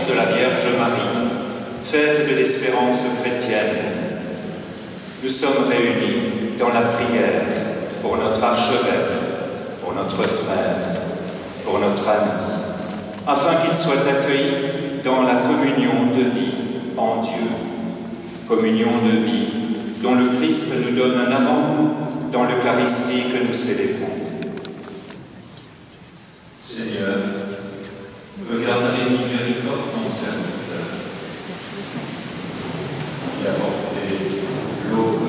de la Vierge Marie, fête de l'espérance chrétienne, nous sommes réunis dans la prière pour notre archevêque, pour notre frère, pour notre ami, afin qu'il soit accueilli dans la communion de vie en Dieu, communion de vie dont le Christ nous donne un avant-goût dans l'Eucharistie que nous célébrons. Seigneur, regarde avec miséricorde ton serviteur, qui a porté l'eau,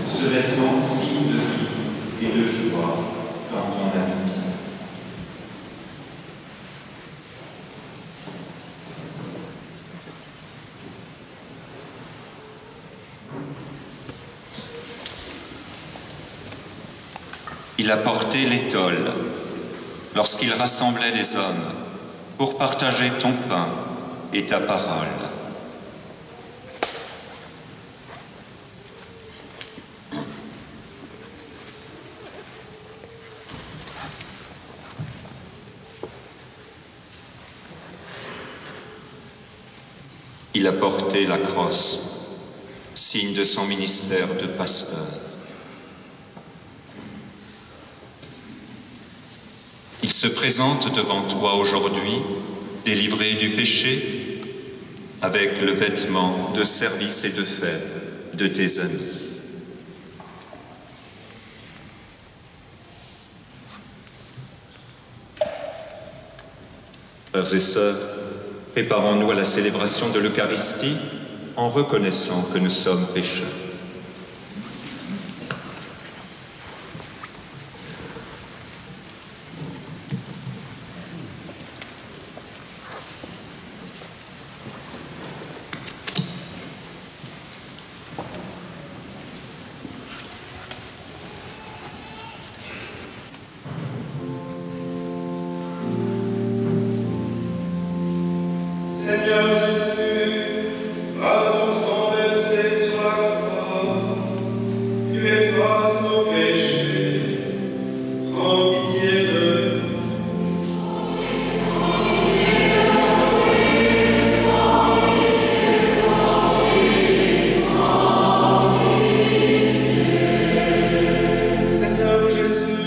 ce vêtement signe de vie et de joie dans ton amitié. Il a porté l'étole lorsqu'il rassemblait les hommes pour partager ton pain et ta parole. Il a porté la crosse, signe de son ministère de pasteur. Il se présente devant toi aujourd'hui, délivré du péché, avec le vêtement de service et de fête de tes amis. Frères et sœurs, préparons-nous à la célébration de l'Eucharistie en reconnaissant que nous sommes pécheurs. Seigneur Jésus, par ton sang versé sur la croix, tu effaces nos péchés. Prends pitié de nous. Seigneur Jésus,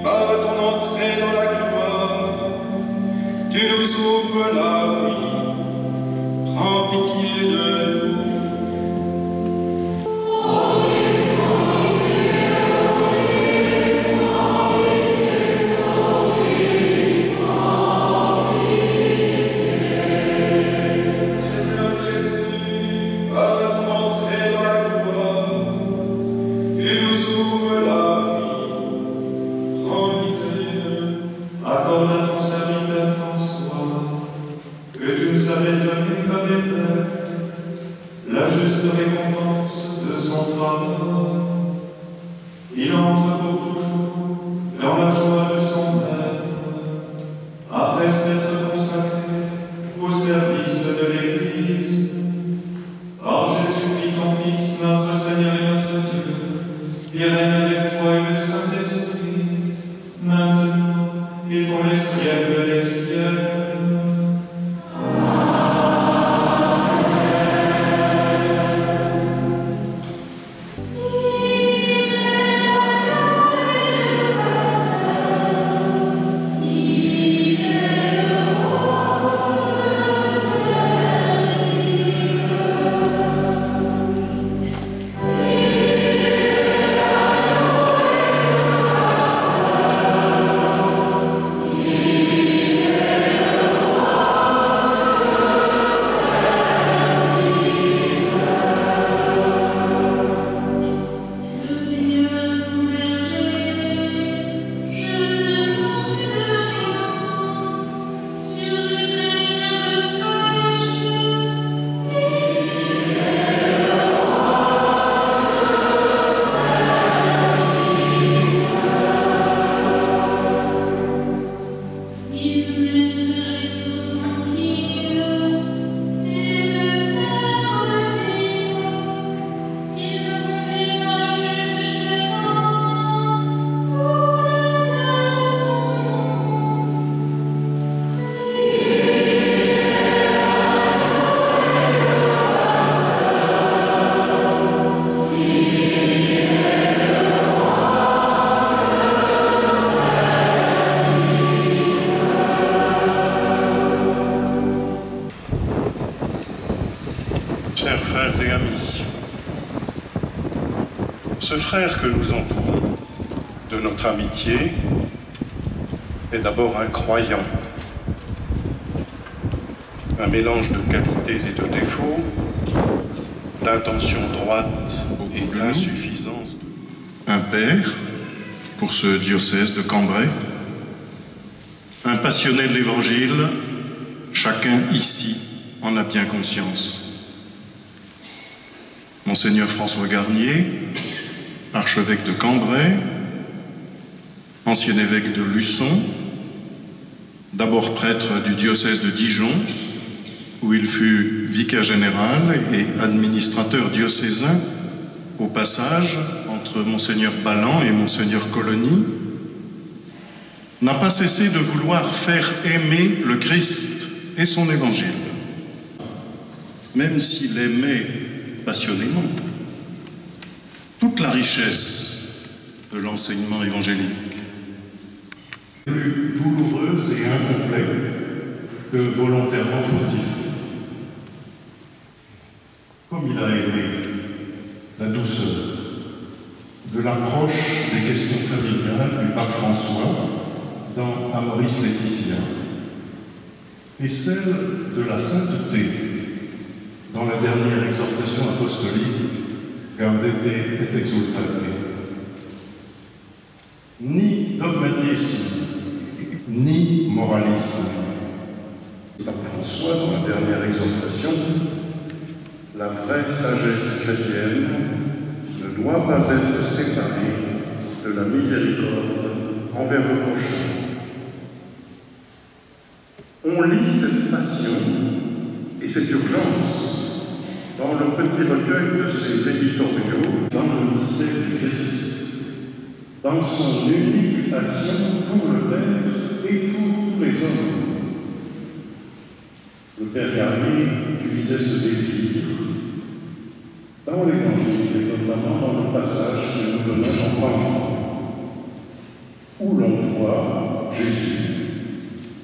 par ton entrée dans la gloire, tu nous ouvres la vie. Prends pitié de nous. Seigneur Jésus, par ton entrée dans la gloire, tu nous ouvres la vie. Prends pitié de nous. Accorde à ton serviteur François que tu nous avais donné comme épreuve la juste récompense de son travail. Il entre pour toujours dans la joie de son œuvre, après s'être consacré au service de l'Église. Par Jésus-Christ, ton Fils, notre Seigneur et notre Dieu, qui règne avec toi et le Saint-Esprit, maintenant et pour les siècles des siècles. Amen. Ce frère que nous entourons de notre amitié est d'abord un croyant, un mélange de qualités et de défauts, d'intentions droites et d'insuffisances. Un père pour ce diocèse de Cambrai, un passionné de l'Évangile, chacun ici en a bien conscience. Monseigneur François Garnier, archevêque de Cambrai, ancien évêque de Luçon, d'abord prêtre du diocèse de Dijon, où il fut vicaire général et administrateur diocésain, au passage entre Monseigneur Ballan et Monseigneur Colony, n'a pas cessé de vouloir faire aimer le Christ et son évangile, même s'il aimait passionnément toute la richesse de l'enseignement évangélique, plus douloureuse et incomplète que volontairement fautif. Comme il a aimé la douceur de l'approche des questions familiales du pape François dans Amoris Laetitia, et celle de la sainteté dans la dernière exhortation apostolique Gaudete et Exsultate. Ni dogmatisme, ni moralisme. Pape François, dans la dernière exhortation, la vraie sagesse chrétienne ne doit pas être séparée de la miséricorde envers le prochain. On lit cette passion et cette urgence dans le petit recueil de ses éditoriaux dans le mystère du Christ, dans son unique passion pour le Père et pour les hommes. Le Père Garnier puisait ce désir dans l'Évangile, et notamment dans le passage que nous venons d'entendre, où l'on voit Jésus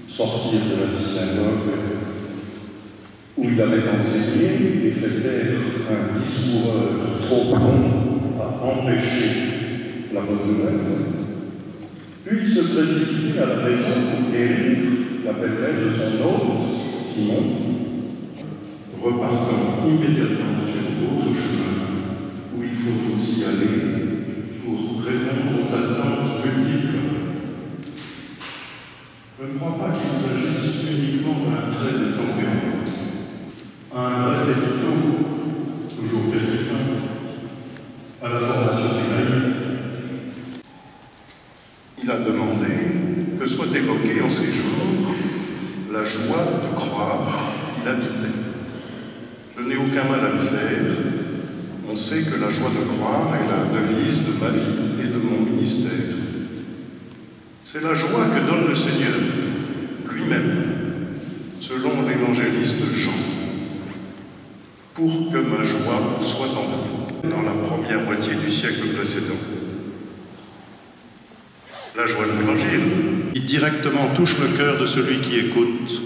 sortir de la synagogue, où il avait enseigné et fait taire un discours trop prompt à empêcher la bonne nouvelle, puis se précipiter à la maison pour guérir la belle-mère de son hôte, Simon, repartant immédiatement sur d'autres chemins où il faut aussi aller pour répondre aux attentes multiples. Je ne crois pas qu'il s'agisse uniquement d'un trait de tempérament, un vrai édito, toujours quelqu'un, à la formation des laïcs. Il a demandé que soit évoquée en ces jours la joie de croire. Il a dit: je n'ai aucun mal à le faire. On sait que la joie de croire est la devise de ma vie et de mon ministère. C'est la joie que donne le Seigneur lui-même, selon l'évangéliste Jean, pour que ma joie soit en vous, dans la première moitié du siècle précédent. La joie de l'Évangile, qui directement touche le cœur de celui qui écoute,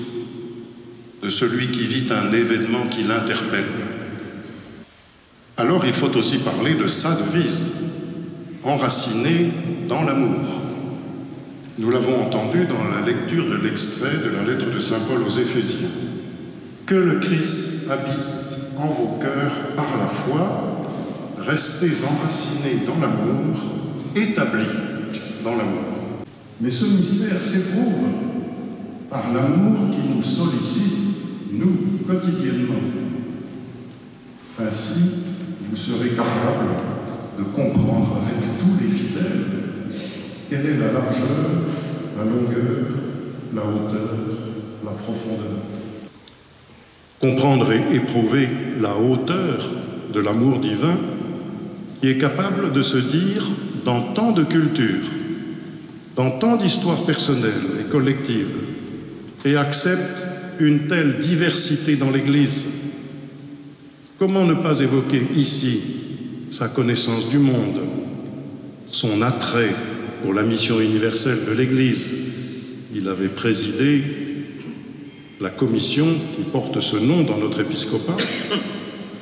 de celui qui vit un événement qui l'interpelle. Alors il faut aussi parler de sa devise, enracinée dans l'amour. Nous l'avons entendu dans la lecture de l'extrait de la lettre de saint Paul aux Éphésiens. Que le Christ habite en vos cœurs par la foi, restez enracinés dans l'amour, établis dans l'amour. Mais ce mystère s'éprouve par l'amour qui nous sollicite, nous, quotidiennement. Ainsi, vous serez capable de comprendre avec tous les fidèles quelle est la largeur, la longueur, la hauteur, la profondeur. Comprendre et éprouver la hauteur de l'amour divin qui est capable de se dire dans tant de cultures, dans tant d'histoires personnelles et collectives, et accepte une telle diversité dans l'Église. Comment ne pas évoquer ici sa connaissance du monde, son attrait pour la mission universelle de l'Église? Il avait présidé la commission qui porte ce nom dans notre épiscopat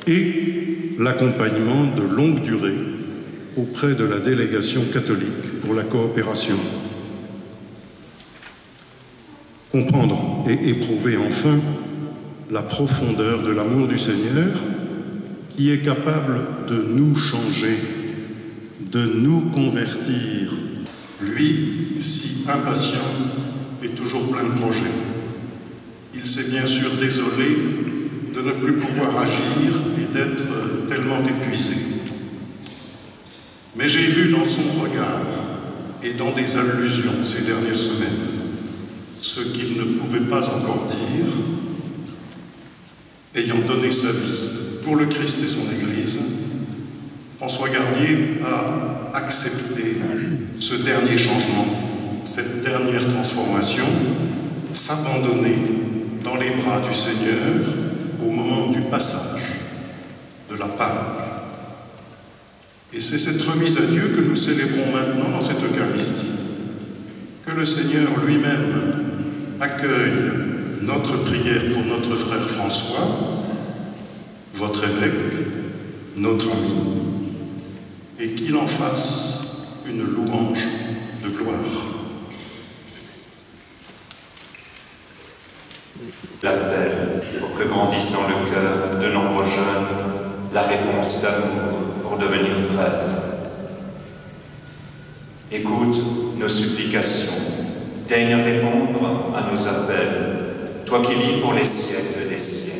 et l'accompagnement de longue durée auprès de la délégation catholique pour la coopération. Comprendre et éprouver enfin la profondeur de l'amour du Seigneur qui est capable de nous changer, de nous convertir. Lui, si impatient, est toujours plein de projets. Il s'est bien sûr désolé de ne plus pouvoir agir et d'être tellement épuisé. Mais j'ai vu dans son regard et dans des allusions ces dernières semaines ce qu'il ne pouvait pas encore dire, ayant donné sa vie pour le Christ et son Église. François Garnier a accepté ce dernier changement, cette dernière transformation, s'abandonner dans les bras du Seigneur au moment du passage, de la Pâque. Et c'est cette remise à Dieu que nous célébrons maintenant dans cette Eucharistie. Que le Seigneur lui-même accueille notre prière pour notre frère François, votre évêque, notre ami, et qu'il en fasse une louange de gloire. L'appel pour que grandisse dans le cœur de nombreux jeunes la réponse d'amour pour devenir prêtre. Écoute nos supplications, daigne répondre à nos appels, toi qui vis pour les siècles des siècles.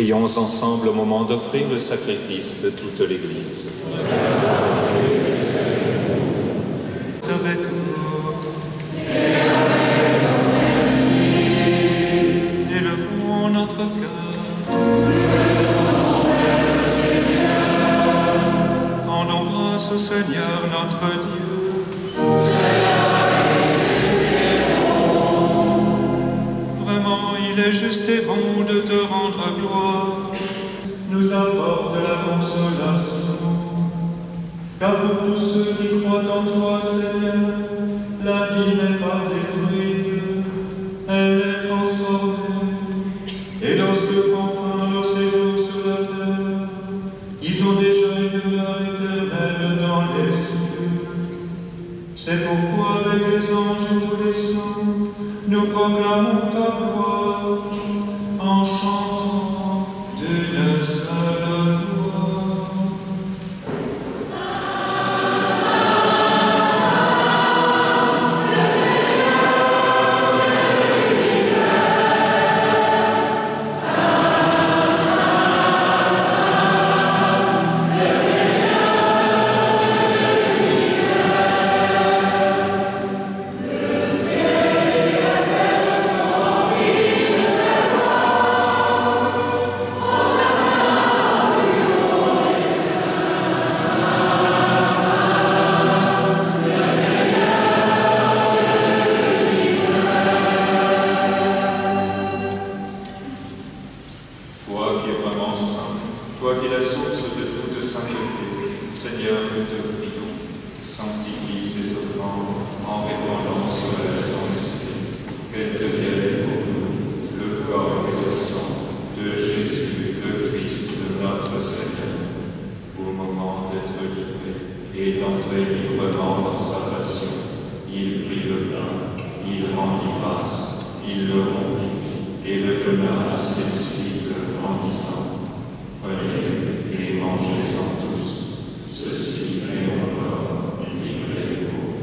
Prions ensemble au moment d'offrir le sacrifice de toute l'Église. Avec vous. Élevons notre cœur. Rendons grâce au Seigneur notre Dieu. Vraiment, il est juste et bon de te rendre gloire. Nous apporte la consolation. Car pour tous ceux qui croient en toi, Seigneur, la vie n'est pas détruite, elle est transformée. Et lorsque prend fin leur séjour sur la terre, ils ont déjà une demeure éternelle dans les cieux. C'est pourquoi avec les anges et tous les saints, nous proclamons ta gloire en chantant d'une seule voix. Amen. Toi qui es vraiment saint, toi qui es la source de toute sainteté, Seigneur, nous te prions, sanctifie ces offrandes en répandant sur elles ton esprit, qu'elles deviennent pour nous le corps et le sang de Jésus, le Christ, notre Seigneur, au moment d'être livré et d'entrer librement dans sa passion. Il prit le pain, il rendit grâce, il le rompit et le donna à ses disciples en disant: prenez et mangez-en tous, ceci est mon corps livré pour vous.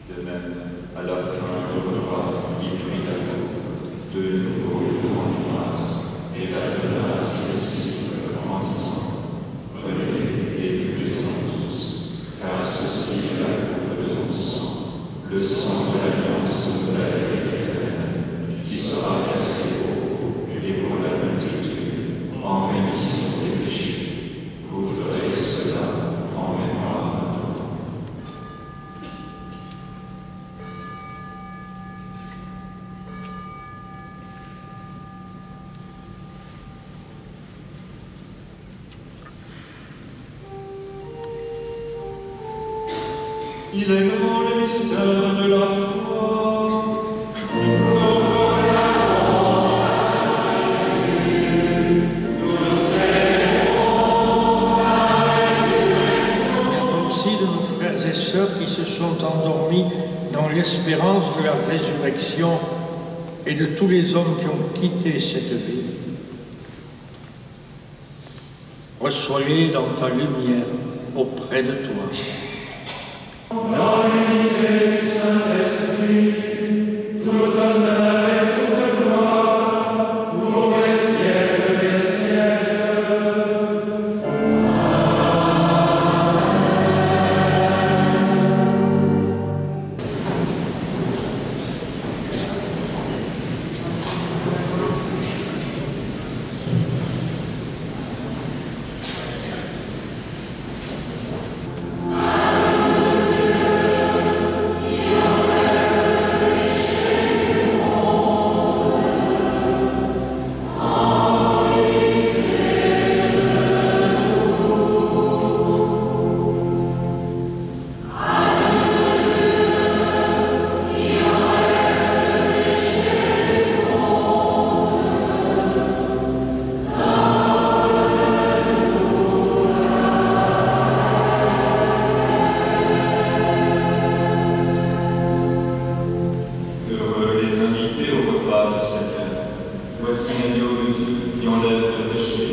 De même, à la fin du repas, il prit la coupe, de nouveau il rendit grâce et la donna à ses disciples en disant: prenez et buvez-en tous, car ceci est la coupe de mon sang, le sang de l'alliance nouvelle et éternelle, qui sera versé pour vous et pour la multitude, en rémission des péchés. Vous ferez cela en mémoire de moi. Il est grand le mystère de la foi. Aussi de nos frères et sœurs qui se sont endormis dans l'espérance de la résurrection et de tous les hommes qui ont quitté cette vie. Reçois-les dans ta lumière auprès de toi. Dans l'unité du Saint-Esprit, tout honneur et toute gloire pour les siècles des siècles. Voici l'agneau de Dieu qui enlève le péché.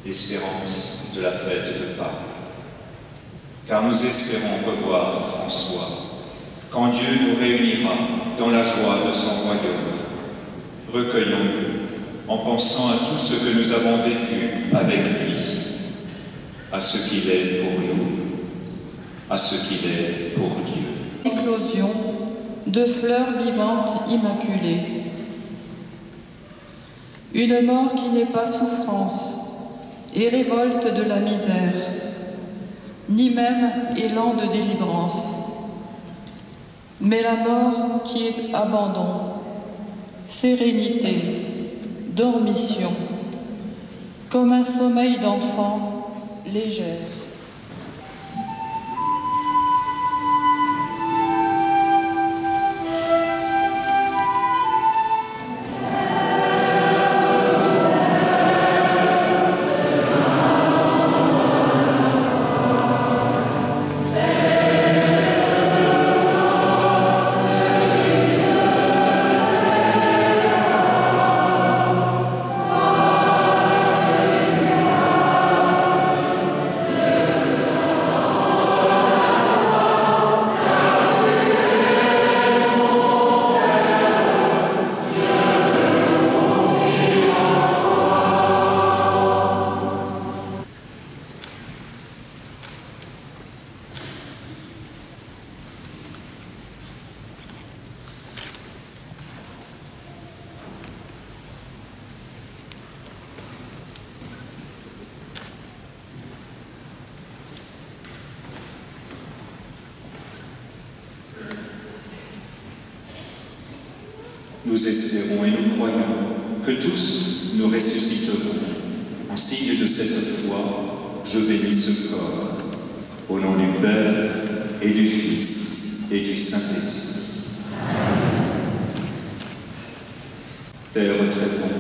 Espérance de la fête de Pâques. Car nous espérons revoir François, quand Dieu nous réunira dans la joie de son royaume. recueillons-nous en pensant à tout ce que nous avons vécu avec lui, à ce qu'il est pour nous, à ce qu'il est pour Dieu. Éclosion de fleurs vivantes immaculées. Une mort qui n'est pas souffrance et révolte de la misère, ni même élan de délivrance, mais la mort qui est abandon, sérénité, dormition, comme un sommeil d'enfant légère. Nous espérons et nous croyons que tous nous ressusciterons. En signe de cette foi, je bénis ce corps, au nom du Père et du Fils et du Saint-Esprit. Père très bon,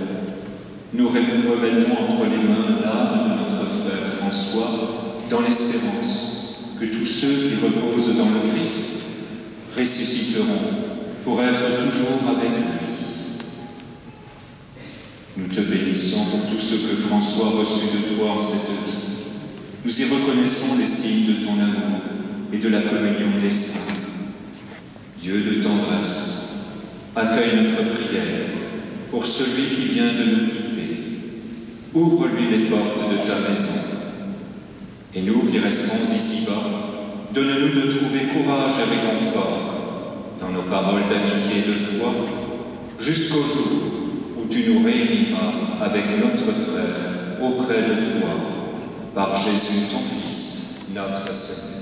nous remettons entre les mains l'âme de notre frère François dans l'espérance que tous ceux qui reposent dans le Christ ressusciteront pour être toujours avec lui. Nous te bénissons pour tout ce que François a reçu de toi en cette vie. Nous y reconnaissons les signes de ton amour et de la communion des saints. Dieu de tendresse, accueille notre prière pour celui qui vient de nous quitter. Ouvre-lui les portes de ta maison. Et nous qui restons ici-bas, donne-nous de trouver courage et réconfort dans nos paroles d'amitié et de foi, jusqu'au jour où tu nous réuniras avec notre frère auprès de toi, par Jésus ton Fils, notre Seigneur.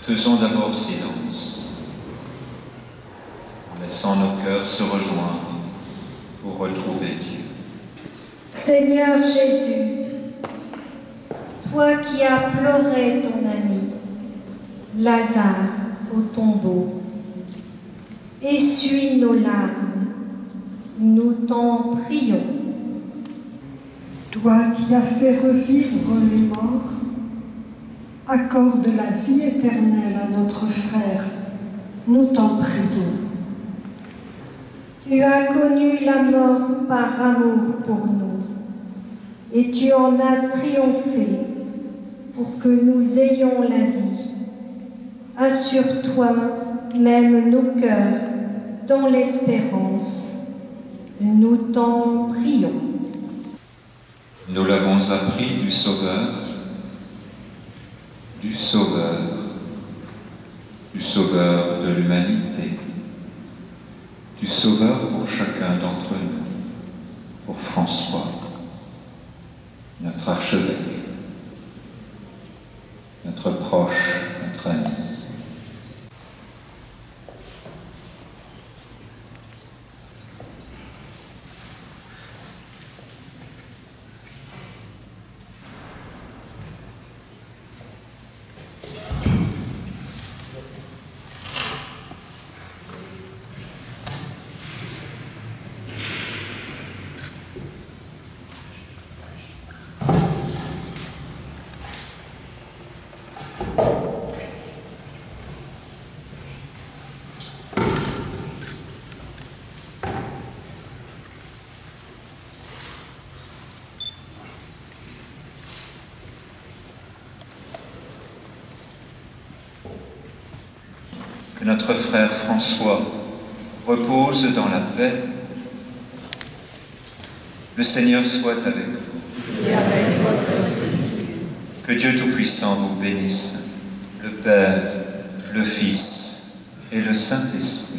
Faisons d'abord silence, en laissant nos cœurs se rejoindre pour retrouver Dieu. Seigneur Jésus, toi qui as pleuré ton ami, Lazare, au tombeau, essuie nos larmes, nous t'en prions. Toi qui as fait revivre les morts, accorde la vie éternelle à notre frère, nous t'en prions. Tu as connu la mort par amour pour nous, et tu en as triomphé pour que nous ayons la vie. Assure-toi même nos cœurs dans l'espérance. Nous t'en prions. Nous l'avons appris du Sauveur, du Sauveur, du Sauveur de l'humanité, du Sauveur pour chacun d'entre nous, pour François, notre archevêque, notre proche, notre ami. Que notre frère François repose dans la paix. Le Seigneur soit avec vous. Et avec votre esprit. Que Dieu Tout-Puissant vous bénisse, le Père, le Fils et le Saint-Esprit.